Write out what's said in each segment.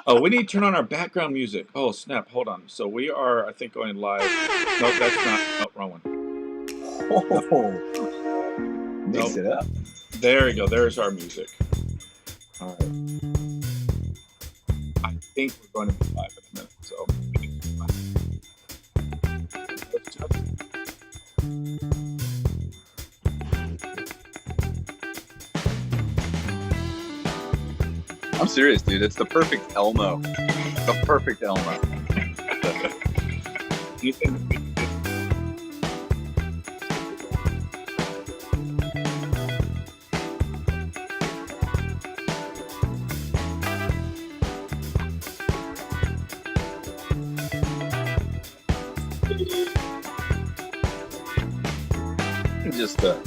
Oh, we need to turn on our background music. Oh, snap. Hold on. So we are, I think, going live. Nope, that's not. Oh, wrong one. Oh, mix Nope. it up. There you go. There's our music. All right. I think we're going to be live in a minute. So let's just- I'm serious, dude. It's the perfect Elmo. The perfect Elmo. do you think we can do- Just I'm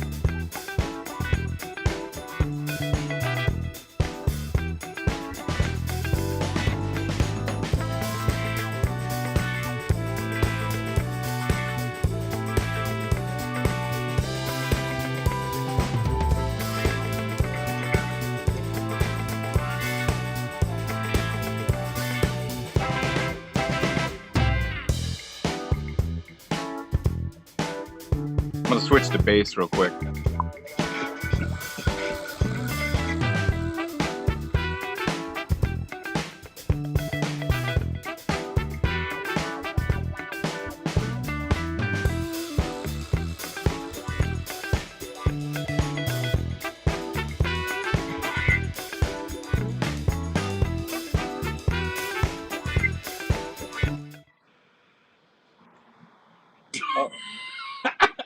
gonna switch to bass real quick.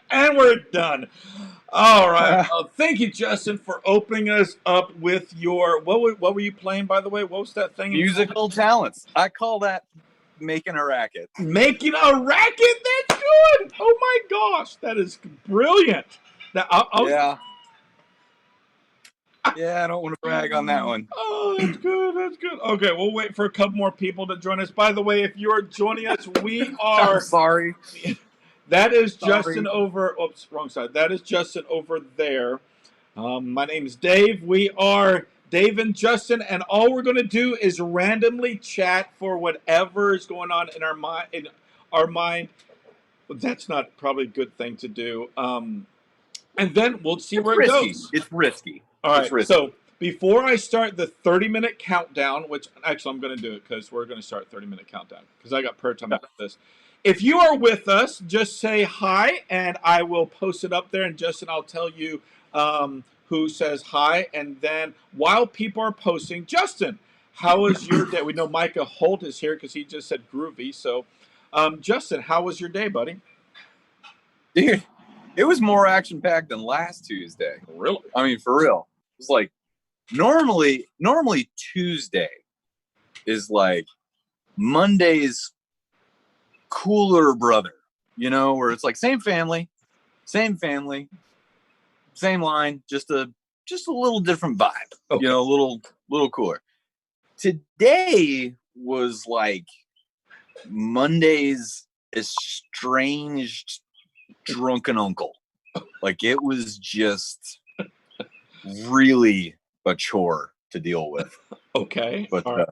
And we're done. All right. Thank you, Justin, for opening us up with your what were you playing, by the way? What was that thing? Musical talents. I call that making a racket. Making a racket. That's good. Oh my gosh, that is brilliant. Now, Yeah. Yeah, I don't want to brag on that one. Oh, that's good. That's good. Okay, we'll wait for a couple more people to join us. By the way, if you are joining us, we I'm are. sorry. That is Sorry. Justin over. Oops, wrong side. That is Justin over there. My name is Dave. We are Dave and Justin, and all we're going to do is randomly chat for whatever is going on in our mind. In our mind, that's not probably a good thing to do. And then we'll see where it goes. It's risky. All It's right. risky. So before I start the 30-minute countdown, which actually I'm going to do it because we're going to start 30-minute countdown because I got prayer time after this. If you are with us, just say hi, and I will post it up there. And Justin, I'll tell you who says hi. And then while people are posting, Justin, how was your day? We know Micah Holt is here because he just said groovy. So, Justin, how was your day, buddy? Dude, it was more action-packed than last Tuesday. Really? I mean, for real. It was like normally Tuesday is like Monday's cooler brother, where it's like same family, same line, just a little different vibe, Okay. a little cooler. Today was like Monday's estranged drunken uncle. Like it was just really a chore to deal with. Okay. But all right.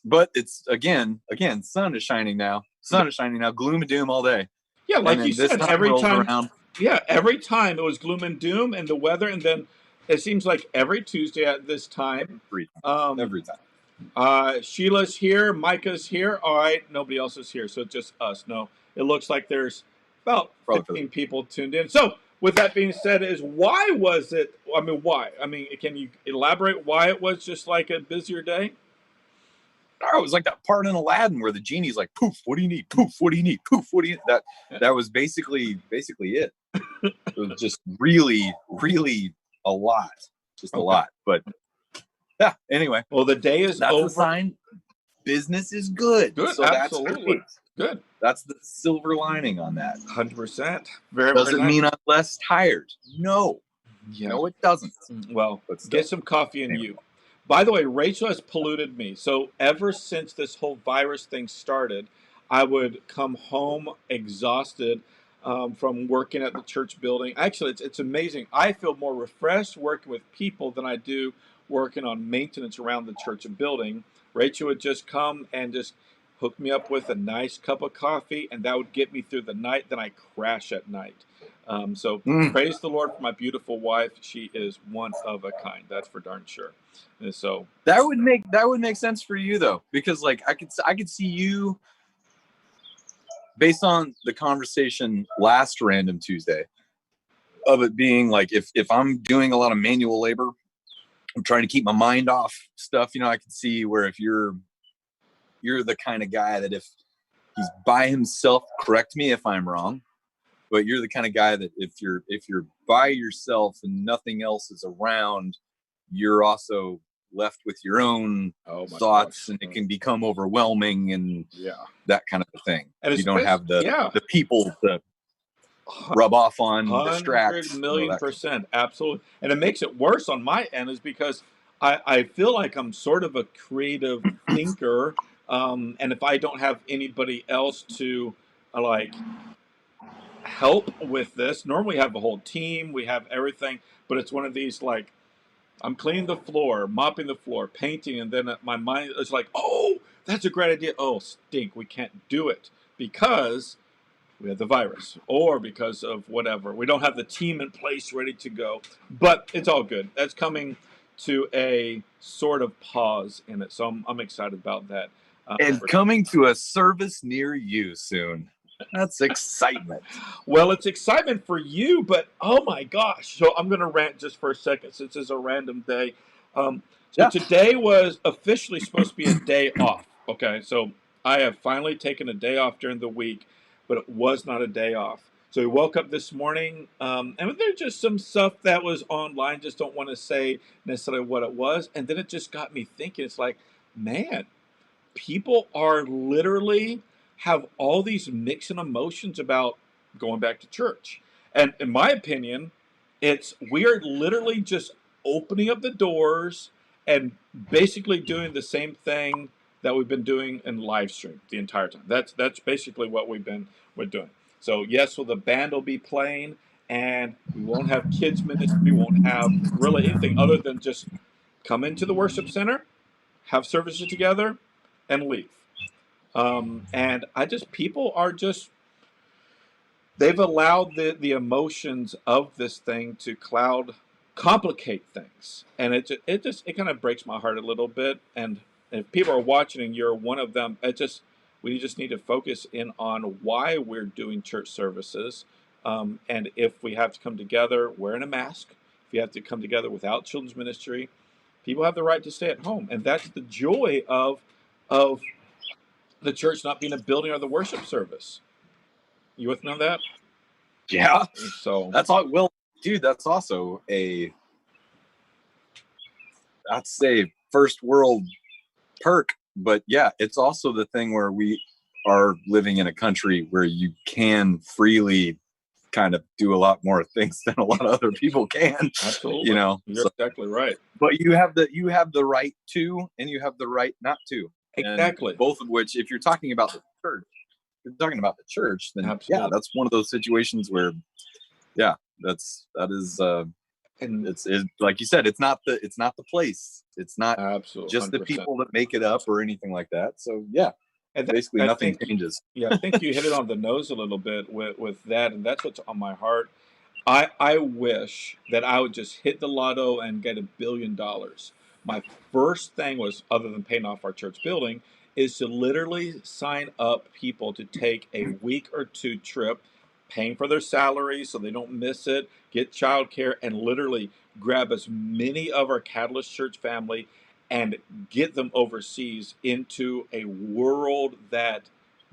but it's again sun is shining now. Gloom and doom all day. Yeah, like And you then said, this every rolls time. around. Yeah, every time it was gloom and doom and the weather, and then it seems like every Tuesday at this time. Every time. Sheila's here, Micah's here. All right, nobody else is here, so it's just us. No, it looks like there's about 15 people tuned in. So, with that being said, why was it? I mean, why? I mean, can you elaborate why it was just like a busier day? Oh, it was like that part in Aladdin where the genie's like, poof, what do you need? Poof, what do you need? Poof, what do you need? That was basically it. It was just really, really a lot. Just a lot. But yeah, anyway. Well, the day is that's over. A sign business is good. Good, so absolutely. That's good. That's the silver lining on that. 100%. Very Does it nice. mean I'm less tired? No. Yeah. No, it doesn't. Well, get some coffee in you. By the way, Rachel has polluted me. So ever since this whole virus thing started, I would come home exhausted from working at the church building. Actually, it's amazing. I feel more refreshed working with people than I do working on maintenance around the church and building, Rachel would just come and just hook me up with a nice cup of coffee, and that would get me through the night. Then I crash at night. So Mm. praise the Lord for my beautiful wife. She is one of a kind. That's for darn sure. And so that would make sense for you though, because like I could see you, based on the conversation last Random Tuesday, of it being like if I'm doing a lot of manual labor, I'm trying to keep my mind off stuff. I could see where if you're the kind of guy that if he's by himself, correct me if I'm wrong, but you're the kind of guy that if you're by yourself and nothing else is around, you're also left with your own thoughts, and it can become overwhelming and that kind of a thing. And you don't have the people to rub off on, distract. 100,000,000%, absolutely. And it makes it worse on my end is because I feel like I'm sort of a creative thinker, and if I don't have anybody else to like help with this, normally we have a whole team, we have everything, but it's one of these like I'm cleaning the floor, mopping the floor, painting, and then my mind is like, oh, that's a great idea. Oh, stink, we can't do it because we have the virus or because of whatever. We don't have the team in place ready to go, but it's all good. That's coming to a sort of pause in it. So I'm excited about that. And coming to a service near you soon. That's excitement. Well, it's excitement for you, but oh my gosh. So I'm going to rant just for a second since it's a random day. So today was officially supposed to be a day off. Okay, so I have finally taken a day off during the week, but it was not a day off. So we woke up this morning, and there's just some stuff that was online. Just don't want to say necessarily what it was. And then it just got me thinking. It's like, man, people are literally have all these mixed emotions about going back to church. And in my opinion, we are literally just opening up the doors and basically doing the same thing that we've been doing in live stream the entire time. That's basically what we're doing. So yes, well the band will be playing, and we won't have kids ministry, we won't have really anything other than just come into the worship center, have services together, and leave. And people are just, they've allowed the emotions of this thing to complicate things. And it kind of breaks my heart a little bit. And if people are watching and you're one of them, we just need to focus in on why we're doing church services. And if we have to come together wearing a mask, if you have to come together without children's ministry, people have the right to stay at home. And that's the joy of the church not being a building or the worship service. You with me on that? Yeah. So that's all. Well, dude, that's also I'd say first world perk, but yeah, it's also the thing where we are living in a country where you can freely kind of do a lot more things than a lot of other people can. Absolutely. You're exactly right. But you have the right to, and you have the right not to. Exactly. And both of which, if you're talking about the church, then absolutely. Yeah, that's one of those situations where, that is, and it's like you said, it's not the place. It's not absolutely just 100%. The people that make it up or anything like that. So yeah. And basically nothing changes. Yeah, I think you hit it on the nose a little bit with that, and that's what's on my heart. I wish that I would just hit the lotto and get $1 billion. My first thing was, other than paying off our church building, is to literally sign up people to take a week or two trip, paying for their salary so they don't miss it, get childcare, and literally grab as many of our Catalyst Church family and get them overseas into a world that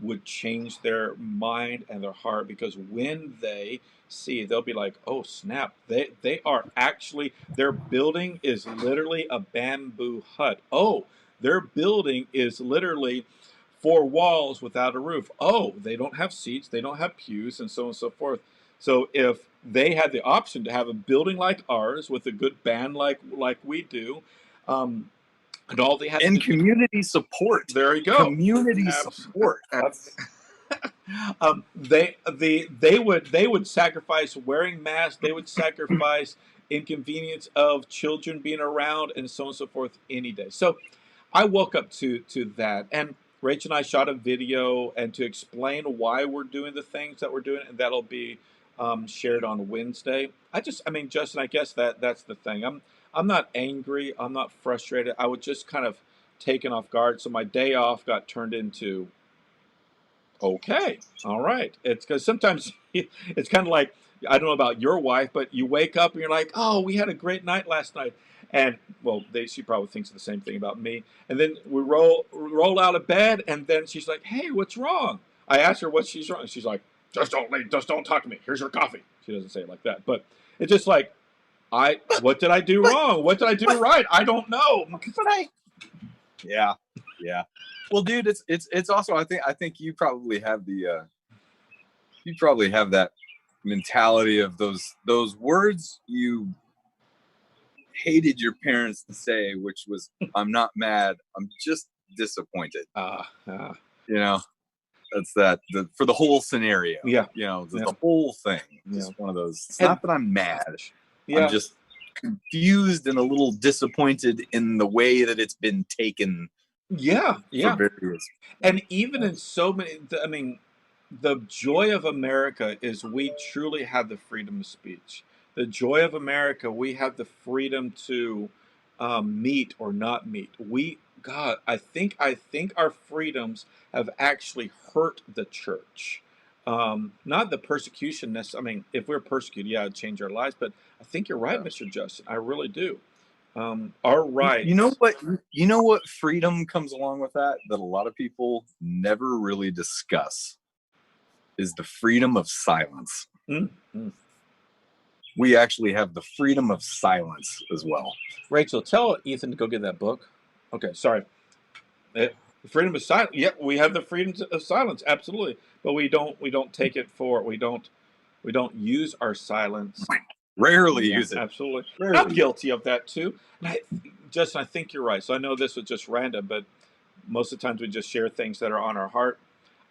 would change their mind and their heart. Because when they see, they'll be like, oh snap, they are actually, their building is literally a bamboo hut. Oh, their building is literally 4 walls without a roof. Oh, they don't have seats, they don't have pews, and so on and so forth. So if they had the option to have a building like ours with a good band like we do, and all they have and community support. There you go. Community support. They would sacrifice wearing masks. They would sacrifice inconvenience of children being around and so on and so forth any day. So I woke up to that, and Rachel and I shot a video and to explain why we're doing the things that we're doing, and that'll be shared on Wednesday. I mean, Justin, I guess that's the thing. I'm not angry. I'm not frustrated. I was just kind of taken off guard. So my day off got turned into okay, all right. It's because sometimes it's kind of like I don't know about your wife, but you wake up and you're like, oh, we had a great night last night, and well, she probably thinks the same thing about me. And then we roll out of bed, and then she's like, hey, what's wrong? I asked her what she's wrong. She's like, just don't talk to me. Here's your coffee. She doesn't say it like that, but it's just like what did I do wrong? What did I do right? I don't know. Yeah, yeah. Well, dude, it's also I think you probably have that mentality of those words you hated your parents to say, which was I'm not mad, I'm just disappointed. You know, that's for the whole scenario. Yeah. You know, Yeah. the whole thing. Just Yeah. one of those. It's And- not that I'm mad. Yeah. I'm just confused and a little disappointed in the way that it's been taken. Yeah. Various. And even in so many, I mean, the joy of America is we truly have the freedom of speech. The joy of America, we have the freedom to meet or not meet. God, I think our freedoms have actually hurt the church. Not the persecution. I mean, if we're persecuted, yeah, it'd change our lives. But I think you're right, Mr. Justin. I really do. Our rights. You know what? You know what freedom comes along with that a lot of people never really discuss is the freedom of silence. Mm-hmm. We actually have the freedom of silence as well. Rachel, tell Ethan to go get that book. Okay, sorry. Freedom of silence. Yeah, we have the freedom of silence, absolutely. But we don't take it for we don't use our silence. Rarely use it. Absolutely. Rarely. I'm guilty of that too. And Justin, I think you're right. So I know this was just random, but most of the times we just share things that are on our heart.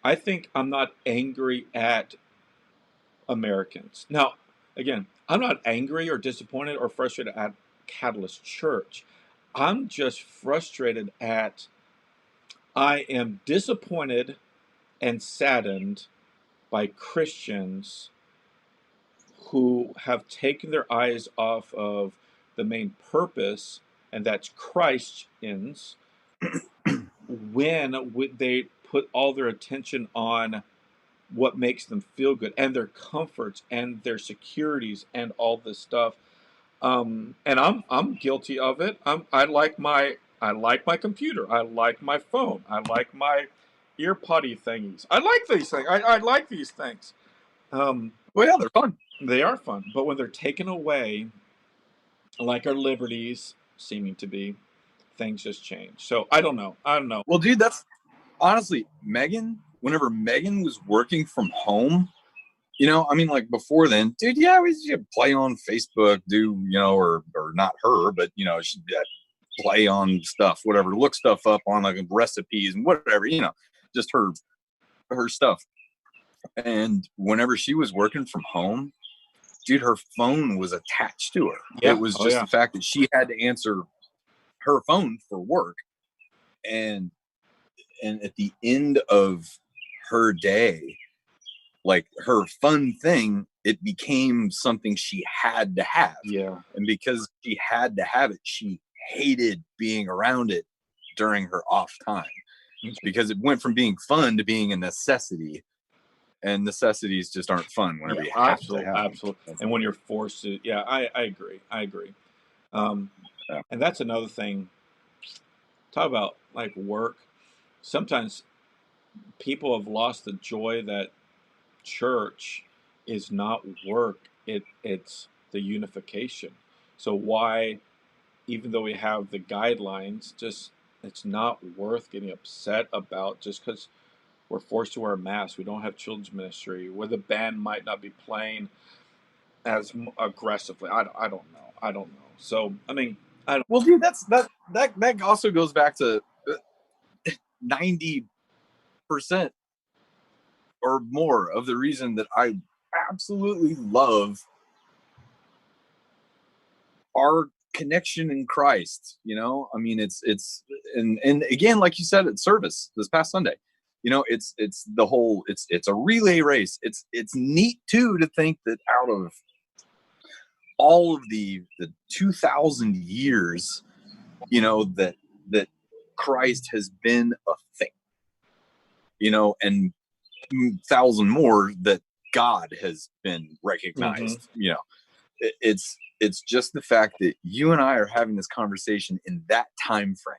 I think I'm not angry at Americans. Now, again, I'm not angry or disappointed or frustrated at Catalyst Church. I'm just frustrated at, I am disappointed and saddened by Christians who have taken their eyes off of the main purpose, and that's Christians, when they put all their attention on what makes them feel good and their comforts and their securities and all this stuff. And I'm guilty of it. I like my computer. I like my phone. I like my ear putty thingies. I like these things. I like these things. Well, yeah, they're fun. They are fun, but when they're taken away, like our liberties seeming to be, things just change. So I don't know. Well, dude, that's honestly Megan. Whenever Megan was working from home, you know, I mean, like before then, dude, yeah, we should play on Facebook, or not her, but she'd play on stuff, whatever, look stuff up on like recipes and whatever, just her stuff. And whenever she was working from home, dude, her phone was attached to her. Yeah. It was just the fact that she had to answer her phone for work. And at the end of her day, like her fun thing, it became something she had to have. Yeah. And because she had to have it, she hated being around it during her off time, because it went from being fun to being a necessity. And necessities just aren't fun whenever you have to have absolutely. them. And when you're forced to, I agree. And that's another thing. Talk about like work. Sometimes people have lost the joy that church is not work. It's the unification. So why, even though we have the guidelines, just it's not worth getting upset about just because we're forced to wear a mask. We don't have children's ministry, where the band might not be playing as aggressively. I don't know. So I mean, I don't. Well, dude, that also goes back to 90% or more of the reason that I absolutely love our connection in Christ. You know, I mean, it's and again, like you said at service this past Sunday, you know, it's the whole it's a relay race. It's neat too to think that out of all of the 2,000 years, you know, that Christ has been a thing, you know, and 1,000 more that God has been recognized. You know, it's just the fact that you and I are having this conversation in that time frame,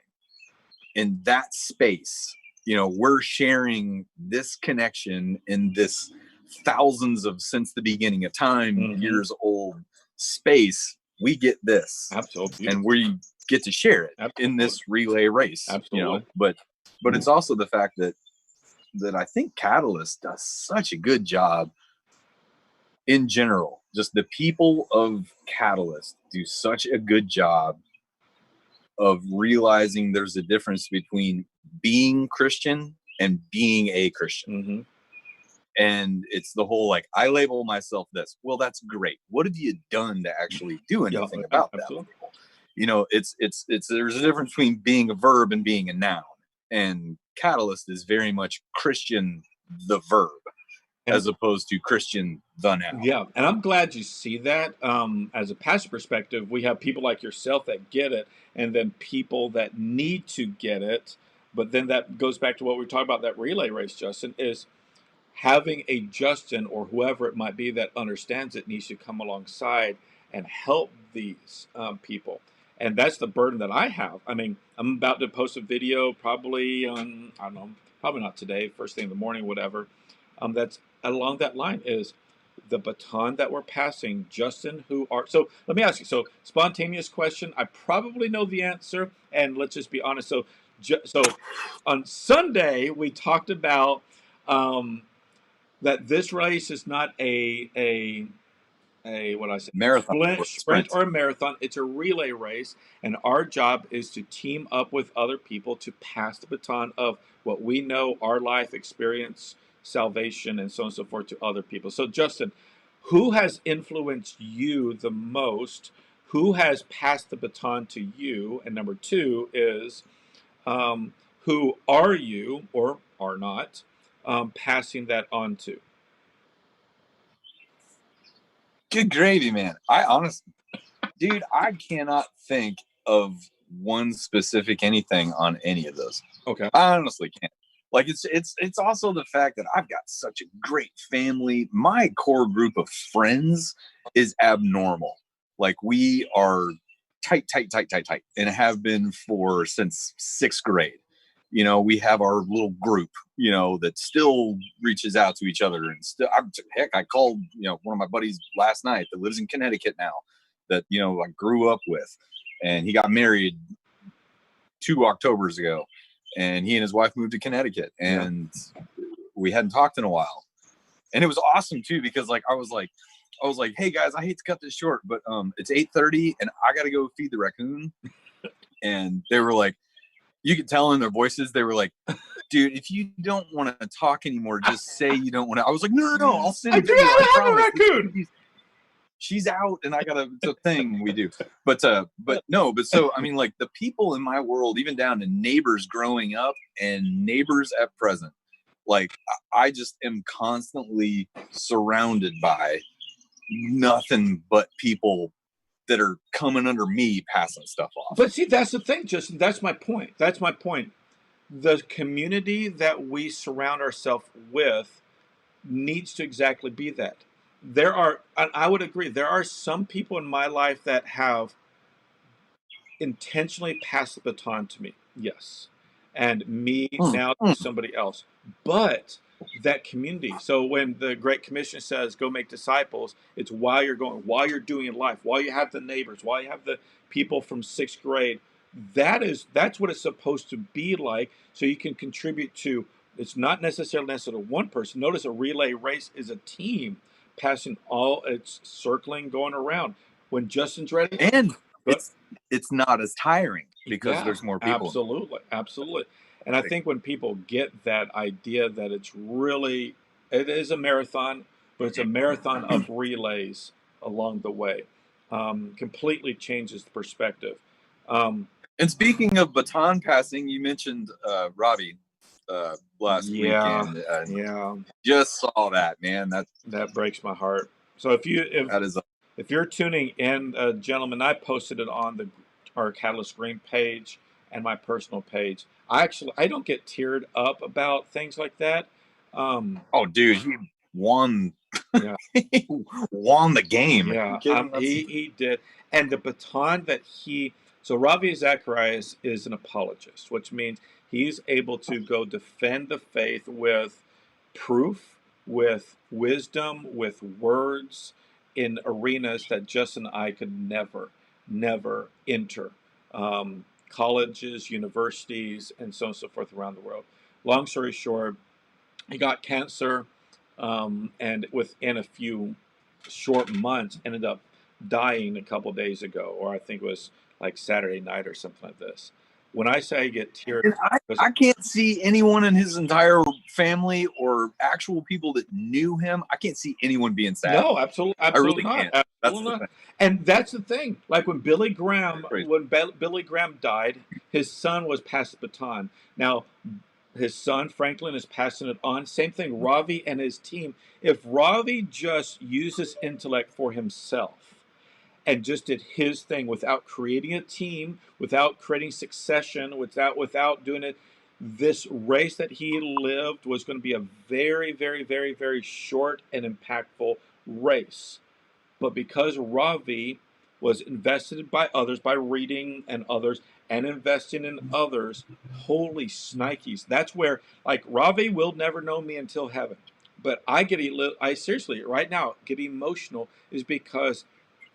in that space. You know, we're sharing this connection in this thousands of since the beginning of time, years old space. We get this, Absolutely. and we get to share it in this relay race. Absolutely. You know, but it's also the fact that I think Catalyst does such a good job in general. Just the people of Catalyst do such a good job of realizing there's a difference between being Christian and being a Christian. And it's the whole, like, I label myself this. Well, that's great. What have you done to actually do anything about that? You know, it's there's a difference between being a verb and being a noun. And Catalyst is very much Christian, the verb, as opposed to Christian, the noun. Yeah, and I'm glad you see that. As a pastor perspective, we have people like yourself that get it, and then people that need to get it. But then that goes back to what we were talking about, that relay race, Justin, is having a Justin or whoever it might be that understands it needs to come alongside and help these people. And that's the burden that I have. I mean, I'm about to post a video probably on, I don't know, probably not today, first thing in the morning, whatever. That's along that line is the baton that we're passing. Justin, so let me ask you, so spontaneous question, I probably know the answer, and let's just be honest. So on Sunday, we talked about that this race is not a what I say, marathon, sprint or a marathon. It's a relay race, and our job is to team up with other people to pass the baton of what we know, our life experience, salvation, and so on and so forth to other people. So, Justin, who has influenced you the most? Who has passed the baton to you? And number two is, who are you or are not passing that on to? Good gravy, man. I honestly, dude, I cannot think of one specific anything on any of those. Okay. I honestly can't. Like, it's also the fact that I've got such a great family. My core group of friends is abnormal. Like, we are tight, and have been since 6th grade. You know, we have our little group, you know, that still reaches out to each other. And still, heck, I called, you know, one of my buddies last night that lives in Connecticut now, that, you know, I grew up with, and he got married 2 Octobers ago, and he and his wife moved to Connecticut, and we hadn't talked in a while. And it was awesome too, because like I was like, hey guys, I hate to cut this short, but it's 8:30 and I got to go feed the raccoon. And they were like, you could tell in their voices, they were like, dude, if you don't want to talk anymore, just say you don't want to. I was like, no, I'll send a video. I have a raccoon. She's out, and it's a thing we do. But so, I mean, like, the people in my world, even down to neighbors growing up and neighbors at present, like, I just am constantly surrounded by nothing but people that are coming under me passing stuff off. But see, that's the thing, Justin. That's my point. The community that we surround ourselves with needs to exactly be that. I would agree, there are some people in my life that have intentionally passed the baton to me. Yes. And me now to somebody else. But that community. So when the Great Commission says go make disciples, it's while you're doing life, while you have the neighbors, while you have the people from 6th grade. That's what it's supposed to be like, so you can contribute to. It's not necessarily one person. Notice a relay race is a team passing it's circling, going around. When Justin's ready, and it's not as tiring because there's more people. Absolutely. And I think when people get that idea that it is a marathon, but it's a marathon of relays along the way. completely changes the perspective. Um, And speaking of baton passing, you mentioned Robbie last yeah, weekend. yeah, Just saw that, man. that breaks my heart. So That is if you're tuning in, gentlemen, I posted it on our Catalyst Green page and my personal page. I don't get teared up about things like that. oh, dude, he won. Yeah, He won the game. Are you yeah, kidding? he did, and the baton that so Ravi Zacharias is an apologist, which means he's able to go defend the faith with proof, with wisdom, with words in arenas that Justin and I could never enter. Colleges, universities, and so on and so forth around the world. Long story short, he got cancer, and within a few short months ended up dying a couple days ago, or I think it was like Saturday night or something like this. When I say I get tears, And because I can't see anyone in his entire family or actual people that knew him. I can't see anyone being sad. no, absolutely, I really absolutely not, can't. That's absolutely the not. thing. And that's the thing. Like when Crazy. Billy Graham died, his son was passed the baton. Now his son Franklin is passing it on. Same thing, Ravi and his team. If Ravi just uses intellect for himself and just did his thing without creating a team, without creating succession, without doing it, this race that he lived was going to be a very, very, very, very short and impactful race. But because Ravi was invested by others, by reading and others, and investing in others, holy snikes. That's where, like, Ravi will never know me until heaven. But I seriously, right now, get emotional is because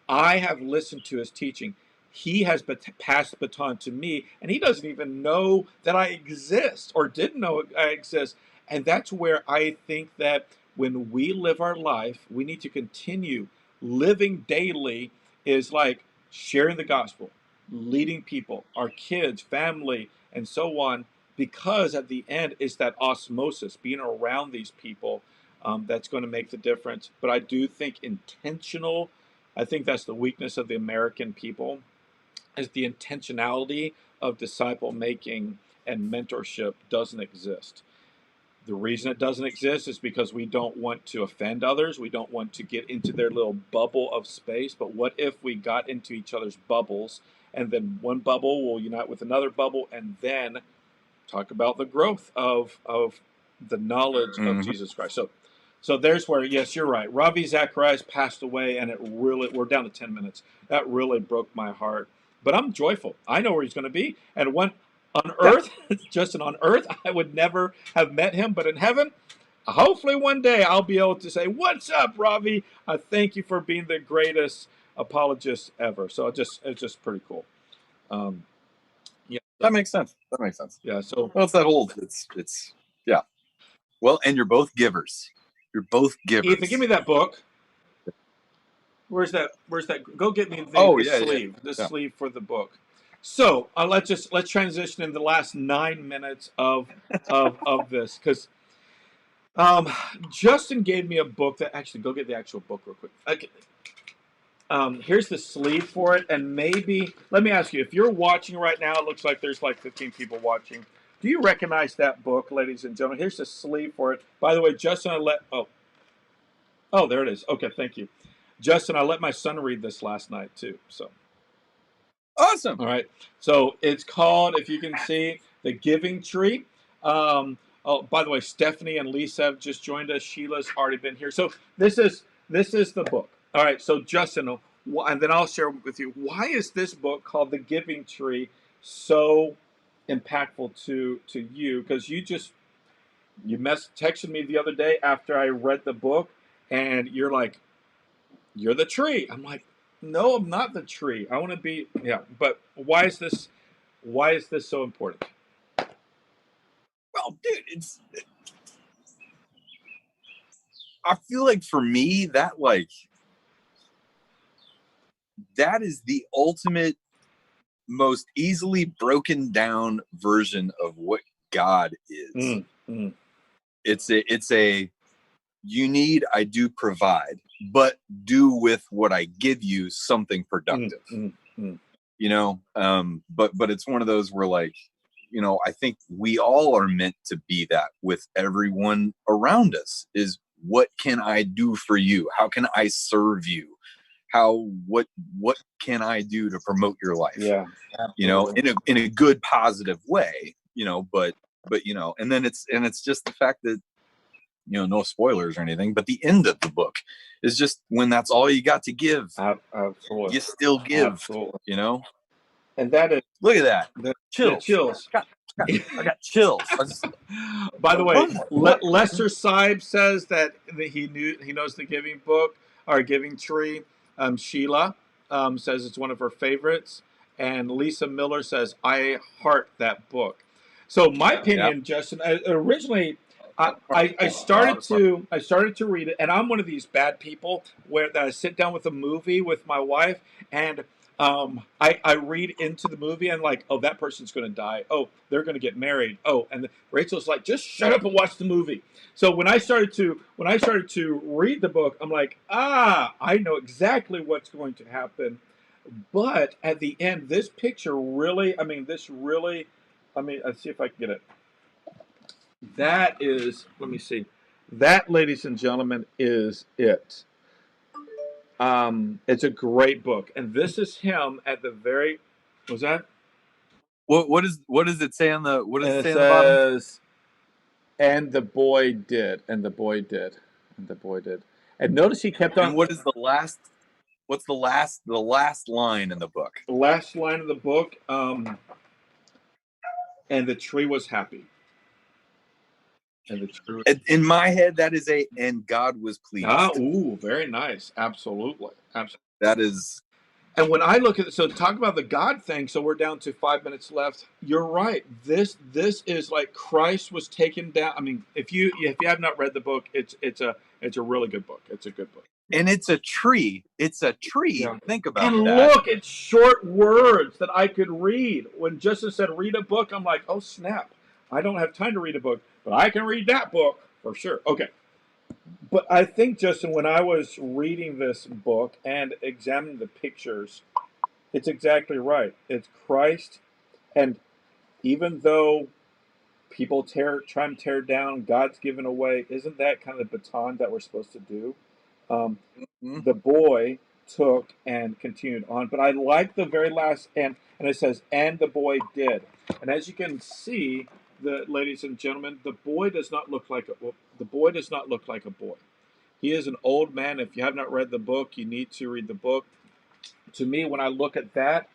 I have listened to his teaching. He has passed the baton to me, and he doesn't even know that I exist or didn't know I exist. And that's where I think that when we live our life, we need to continue living daily, is like sharing the gospel, leading people, our kids, family, and so on, because at the end is that osmosis, being around these people, that's going to make the difference. But I do think intentional, I think that's the weakness of the American people, is the intentionality of disciple making and mentorship doesn't exist. The reason it doesn't exist is because we don't want to offend others. We don't want to get into their little bubble of space. But what if we got into each other's bubbles, and then one bubble will unite with another bubble, and then talk about the growth of the knowledge of Mm-hmm. Jesus Christ. So there's where, yes, you're right. Ravi Zacharias passed away, and we're down to 10 minutes. That really broke my heart. But I'm joyful. I know where he's going to be. And when on Yeah. earth, Justin, on earth, I would never have met him. But in heaven, hopefully one day I'll be able to say, "What's up, Ravi? I thank you for being the greatest apologist ever." So it's just pretty cool. Um, yeah. That makes sense. That makes sense. Yeah. So Well, it's that old. It's yeah. Well, and you're both givers. You're both Ethan, give me givers. that book. Where's that? Where's that? Go get me Oh the yeah, yeah, sleeve. The yeah. sleeve for the book. So let's transition in the last 9 minutes of this, because Justin gave me a book that actually, go get the actual book real quick. Okay. Here's the sleeve for it, and maybe let me ask you, if you're watching right now, it looks like there's like 15 people watching. Do you recognize that book, ladies and gentlemen? Here's the sleeve for it. By the way, Justin, there it is. Okay, thank you. Justin, I let my son read this last night too. So, Awesome. all right. So it's called, if you can see, The Giving Tree. By the way, Stephanie and Lisa have just joined us. Sheila's already been here. So this is the book. All right. So Justin, and then I'll share with you, why is this book called The Giving Tree so impactful to you? Because you texted me the other day after I read the book, and you're like, "You're the tree." I'm like, "No, I'm not the tree. I want to be." Yeah, but why is this? Why is this so important? Well, dude, I feel like for me that is the ultimate, most easily broken down version of what God is. Mm, mm, It's a you need, I do provide, but do with what I give you something productive. You know, but it's one of those where, like, you know, I think we all are meant to be that with everyone around us. Is what can I do for you? How can I serve you? What can I do to promote your life? Yeah, absolutely. You know, in a good, positive way, you know, but you know, and it's just the fact that, you know, no spoilers or anything, but the end of the book is just when that's all you got to give, absolutely, you still give, absolutely. you know. And that is, Look at that, the chills. chills. I got chills. By the way, What? Lester Sibe says that he knows the Giving Book or Giving Tree. Sheila says it's one of her favorites, and Lisa Miller says I heart that book. So my opinion, Justin, originally I started to read it, and I'm one of these bad people where that I sit down with a movie with my wife and I read into the movie and like, oh, that person's going to die. Oh, they're going to get married. Oh, and Rachel's like, just shut up and watch the movie. So when I started to read the book, I'm like, I know exactly what's going to happen. But at the end, this picture really, let's see if I can get it. That is, let me see. That, ladies and gentlemen, is it. It's a great book, and this is him at the very. Was that? What does it say on the And it on the bottom? says, "And the boy did, and the boy did, and the boy did." And notice he kept on. And what is the last? What's the last line in the book? The last line of the book. And the tree was happy. And the tree. In my head, that is and God was pleased. Very nice. Absolutely. That is. And when I look at it, so talk about the God thing. So we're down to 5 minutes left. You're right. This is like Christ was taken down. I mean, if you have not read the book, it's a really good book. It's a good book. And it's a tree. It's a tree. Yeah. Think about and that. Look, it's short words that I could read. When Justin said read a book, I'm like, oh snap! I don't have time to read a book, but I can read that book for sure. Okay. But I think, Justin, when I was reading this book and examining the pictures, it's exactly right. It's Christ, and even though people try and tear down, God's given away. Isn't that kind of the baton that we're supposed to do? The boy took and continued on. But I like the very last and it says, and the boy did. And as you can see, ladies and gentlemen, the boy does not look like a boy. He is an old man. If you have not read the book, you need to read the book. To me, when I look at that,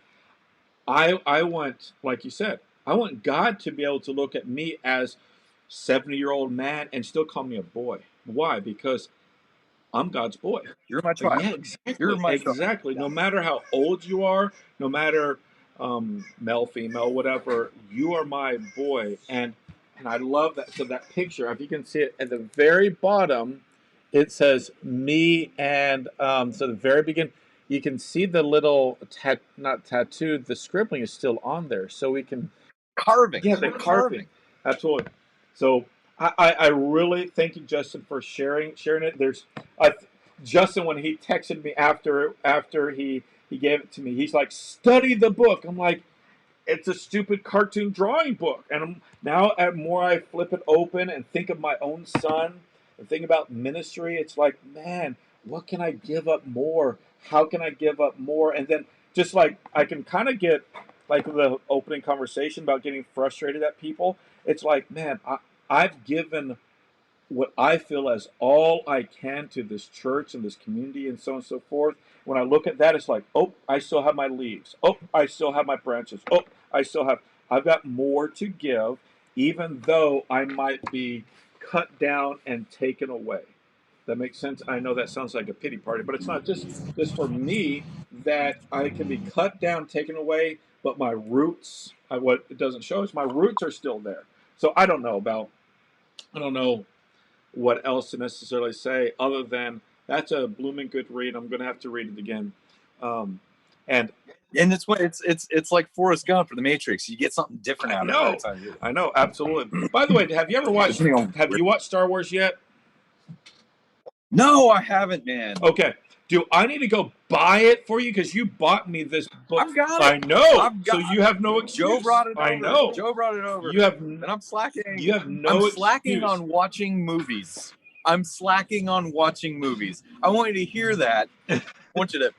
I want, like you said, I want God to be able to look at me as 70-year-old man and still call me a boy. Why? Because I'm God's boy. You're my child. Yeah, exactly. You're my exactly. No matter how old you are, no matter male, female, whatever, you are my boy. And I love that. So that picture, if you can see it at the very bottom, it says me and so the very beginning, you can see the little not tattooed. The scribbling is still on there, so we can carving. Yeah, the carving. Absolutely. So I really thank you, Justin, for sharing it. There's Justin, when he texted me after he gave it to me, he's like, study the book. I'm like, it's a stupid cartoon drawing book. And now, at more I flip it open and think of my own son and think about ministry, it's like, man, what can I give up more? How can I give up more? And then just like I can kind of get like the opening conversation about getting frustrated at people. It's like, man, I've given what I feel as all I can to this church and this community and so on and so forth. When I look at that, it's like, oh, I still have my leaves. Oh, I still have my branches. Oh, I've got more to give, even though I might be cut down and taken away. That makes sense. I know that sounds like a pity party, but it's not just for me that I can be cut down, taken away, but my roots, what it doesn't show is my roots are still there. So I don't know what else to necessarily say other than that's a blooming good read. I'm going to have to read it again. And it's like Forrest Gump or The Matrix. You get something different out of it every time you read it. I know, absolutely. By the way, have you watched Star Wars yet? No, I haven't, man. Okay. Do I need to go buy it for you? Because you bought me this book. I've got it. I know. I've got So you have no excuse. Joe brought it over. I know. Joe brought it over. You have. And I'm slacking. You have no I'm slacking excuse. on watching movies. I'm slacking on watching movies. I want you to hear that. I want you to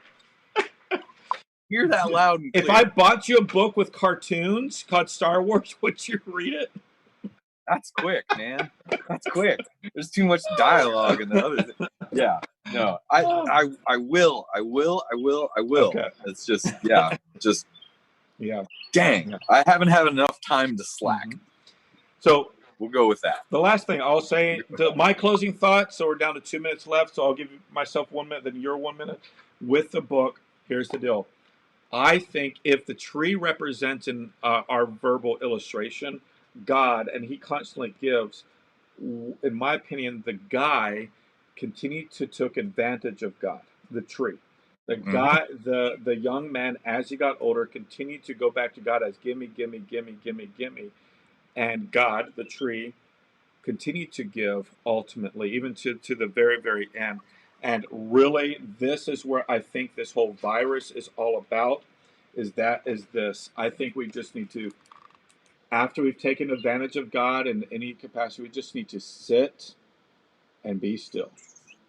hear that loud and clear. If I bought you a book with cartoons called Star Wars, would you read it? That's quick, man. That's quick. There's too much dialogue in the other thing. Yeah. No. I will. Okay. It's just Yeah. dang. Yeah. I haven't had enough time to slack. Mm-hmm. So we'll go with that. The last thing I'll say, my closing thoughts, so we're down to 2 minutes left, so I'll give myself 1 minute, then your 1 minute. With the book, here's the deal. I think if the tree represents in our verbal illustration God, and he constantly gives, in my opinion, the guy continued to took advantage of God, the tree. The guy, the young man, as he got older, continued to go back to God as gimme, gimme, gimme, gimme, gimme. And God, the tree, continued to give ultimately, even to the very, very end. And really, this is where I think this whole virus is all about, is this. I think we just need to, after we've taken advantage of God in any capacity, we just need to sit and be still.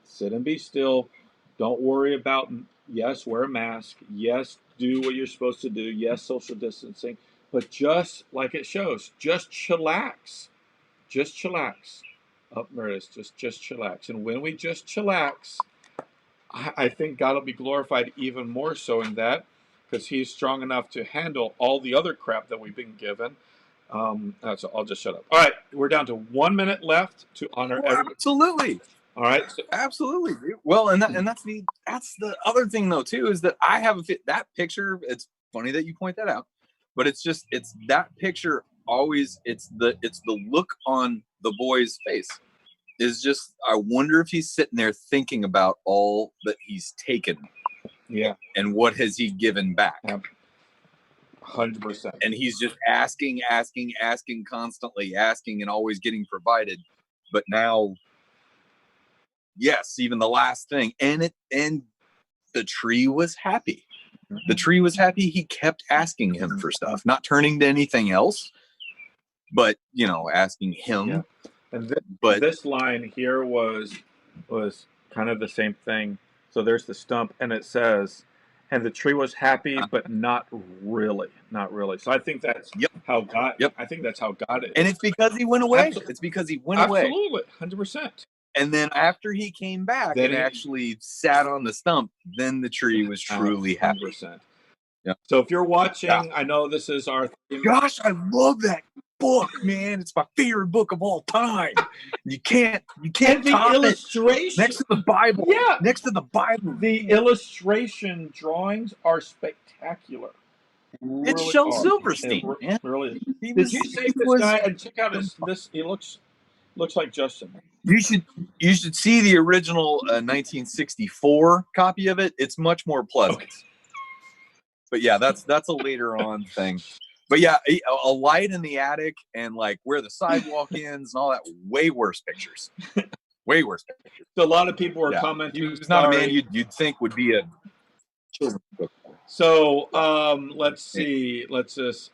Sit and be still. Don't worry about, yes, wear a mask. Yes, do what you're supposed to do. Yes, social distancing. But just like it shows, just chillax. Just chillax. Oh, there it is. Just chillax. And when we just chillax, I think God will be glorified even more so in that, because he's strong enough to handle all the other crap that we've been given. So I'll just shut up. All right, we're down to 1 minute left to honor everybody. Absolutely. All right. So, absolutely. Well, and that's the other thing though too, is that I have that picture. It's funny that you point that out, but it's that picture always. It's the look on the boy's face is just. I wonder if he's sitting there thinking about all that he's taken. Yeah. And what has he given back? 100%. And he's just asking constantly, asking and always getting provided. But now, yes, even the last thing, and the tree was happy. The tree was happy. He kept asking him for stuff, not turning to anything else, but asking him. Yeah. And this line here was kind of the same thing. So there's the stump, and it says, and the tree was happy, but not really. So I think that's how God. Yep. I think that's how God is. And it's because he went away. It's because he went away. Absolutely, 100%. And then after he came back and actually sat on the stump, then the tree was truly happy. 100%. Yeah. So if you're watching, I know this is our theme. Gosh, I love that book, man. It's my favorite book of all time. You can't top illustration next to the Bible. Yeah, next to the Bible. The illustration drawings are spectacular. It's Shel Silverstein. It really is. Did you say this guy? And check out this. He looks like Justin. You should see the original 1964 copy of it. It's much more pleasant. Okay. But yeah, that's a later on thing. But yeah, a light in the attic and like where the sidewalk ends and all that. Way worse pictures. Way worse pictures. So a lot of people were commenting. He was not a man you'd think would be a children's book. So let's see. Let's just.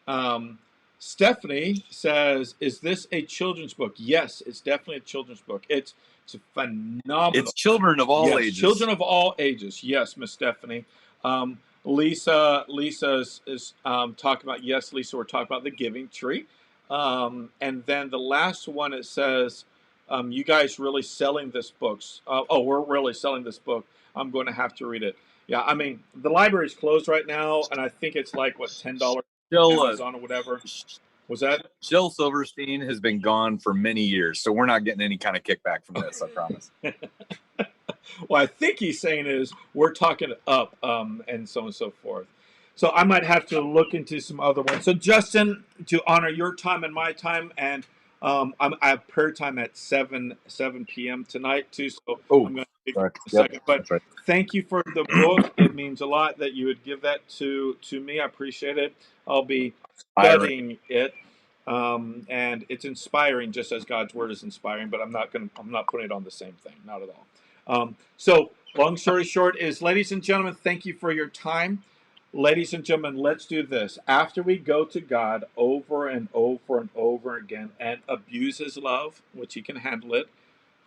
Stephanie says, "Is this a children's book?" Yes, it's definitely a children's book. It's a phenomenal. It's children of all ages. Children of all ages. Yes, Miss Stephanie. Lisa is talking about, yes, Lisa, we're talking about the Giving Tree. And then the last one, it says, you guys really selling this book. We're really selling this book. I'm going to have to read it. Yeah, I mean, the library's closed right now, and I think it's like, what, $10 Amazon or whatever. Was that? Shel Silverstein has been gone for many years, so we're not getting any kind of kickback from this, I promise. Well, I think he's saying is we're talking up, and so on and so forth. So I might have to look into some other ones. So Justin, to honor your time and my time, and I have prayer time at 7 p.m. tonight too. So I'm going to take a second. But thank you for the book. It means a lot that you would give that to me. I appreciate it. I'll be studying it. And it's inspiring, just as God's word is inspiring. But I'm not putting it on the same thing, not at all. So long story short is, ladies and gentlemen, thank you for your time. Ladies and gentlemen, let's do this. After we go to God over and over and over again and abuse his love, which he can handle it,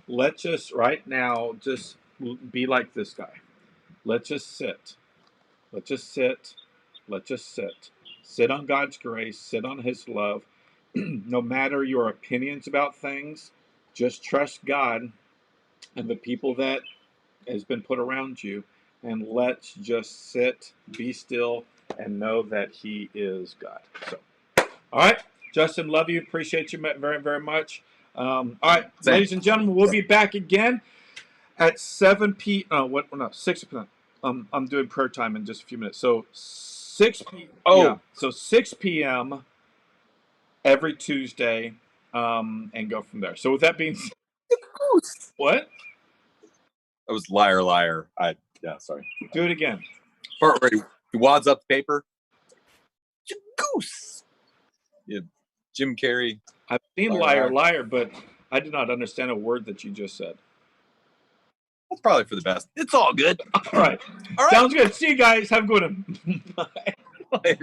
let's just right now just be like this guy. Let's just sit. Let's just sit. Let's just sit. Sit on God's grace, sit on his love. No matter your opinions about things, just trust God and the people that has been put around you, and let's just sit, be still, and know that he is God. So, all right, Justin, love you, appreciate you very, very much. All right, Same. ladies and gentlemen, we'll be back again at 7 p. What? No, 6 p.m. I'm doing prayer time in just a few minutes. So 6 p. Oh. Yeah, so 6 p.m. every Tuesday, and go from there. So with that being said, what? That was liar, liar. Yeah, sorry. Do it again. Part where he wads up the paper. Goose. Yeah, Jim Carrey. I've seen liar, liar, but I did not understand a word that you just said. That's probably for the best. It's all good. All right. Sounds good. See you guys. Have a good one. Bye.